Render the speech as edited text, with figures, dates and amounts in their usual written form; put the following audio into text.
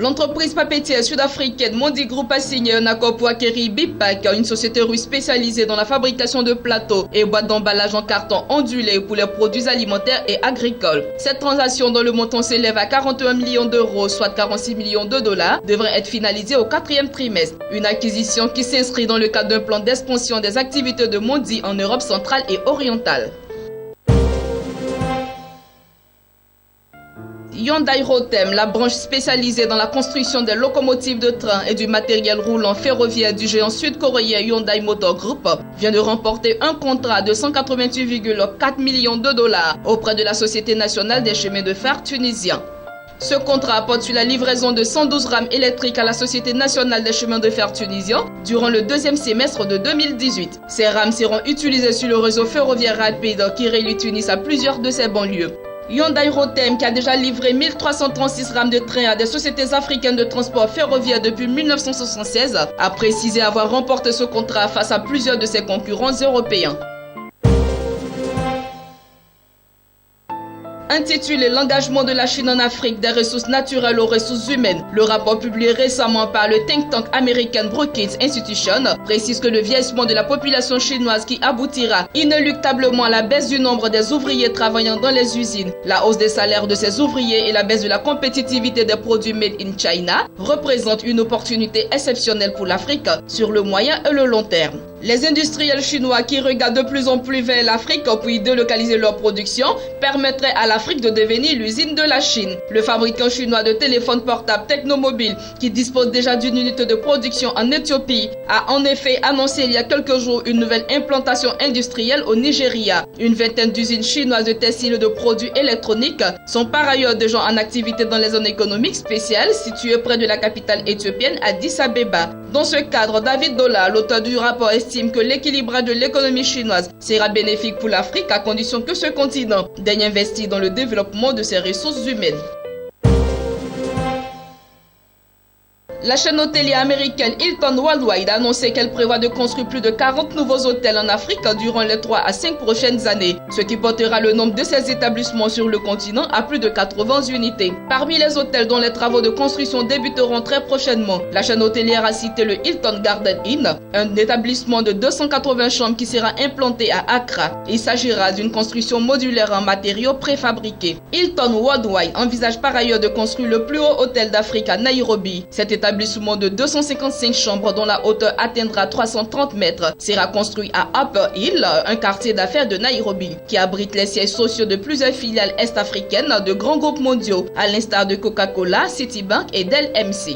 L'entreprise papetière sud-africaine Mondi Group a signé un accord pour acquérir Bipac, une société russe spécialisée dans la fabrication de plateaux et boîtes d'emballage en carton ondulé pour les produits alimentaires et agricoles. Cette transaction, dont le montant s'élève à 41 millions d'euros, soit 46 millions de dollars, devrait être finalisée au 4e trimestre. Une acquisition qui s'inscrit dans le cadre d'un plan d'expansion des activités de Mondi en Europe centrale et orientale. Hyundai Rotem, la branche spécialisée dans la construction des locomotives de train et du matériel roulant ferroviaire du géant sud-coréen Hyundai Motor Group, vient de remporter un contrat de 188,4 millions de dollars auprès de la Société nationale des chemins de fer tunisiens. Ce contrat porte sur la livraison de 112 rames électriques à la Société nationale des chemins de fer tunisiens durant le deuxième semestre de 2018. Ces rames seront utilisées sur le réseau ferroviaire rapide qui relie Tunis à plusieurs de ses banlieues. Hyundai Rotem, qui a déjà livré 1336 rames de train à des sociétés africaines de transport ferroviaire depuis 1976, a précisé avoir remporté ce contrat face à plusieurs de ses concurrents européens. Intitulé L'engagement de la Chine en Afrique des ressources naturelles aux ressources humaines, le rapport publié récemment par le think tank américain Brookings Institution précise que le vieillissement de la population chinoise qui aboutira inéluctablement à la baisse du nombre des ouvriers travaillant dans les usines, la hausse des salaires de ces ouvriers et la baisse de la compétitivité des produits made in China représente une opportunité exceptionnelle pour l'Afrique sur le moyen et le long terme. Les industriels chinois qui regardent de plus en plus vers l'Afrique pour y délocaliser leur production permettraient à l'Afrique de devenir l'usine de la Chine. Le fabricant chinois de téléphones portables Technomobile, qui dispose déjà d'une unité de production en Éthiopie, a en effet annoncé il y a quelques jours une nouvelle implantation industrielle au Nigeria. Une vingtaine d'usines chinoises de textiles et de produits électroniques sont par ailleurs déjà en activité dans les zones économiques spéciales situées près de la capitale éthiopienne Addis Abeba. Dans ce cadre, David Dola, l'auteur du rapport, estime que l'équilibrage de l'économie chinoise sera bénéfique pour l'Afrique à condition que ce continent daigne investir dans le développement de ses ressources humaines. La chaîne hôtelière américaine Hilton Worldwide a annoncé qu'elle prévoit de construire plus de 40 nouveaux hôtels en Afrique durant les 3 à 5 prochaines années, ce qui portera le nombre de ces établissements sur le continent à plus de 80 unités. Parmi les hôtels dont les travaux de construction débuteront très prochainement, la chaîne hôtelière a cité le Hilton Garden Inn, un établissement de 280 chambres qui sera implanté à Accra. Il s'agira d'une construction modulaire en matériaux préfabriqués. Hilton Worldwide envisage par ailleurs de construire le plus haut hôtel d'Afrique à Nairobi. Cet établissement de 255 chambres dont la hauteur atteindra 330 mètres sera construit à Upper Hill, un quartier d'affaires de Nairobi, qui abrite les sièges sociaux de plusieurs filiales est-africaines de grands groupes mondiaux, à l'instar de Coca-Cola, Citibank et Dell MC.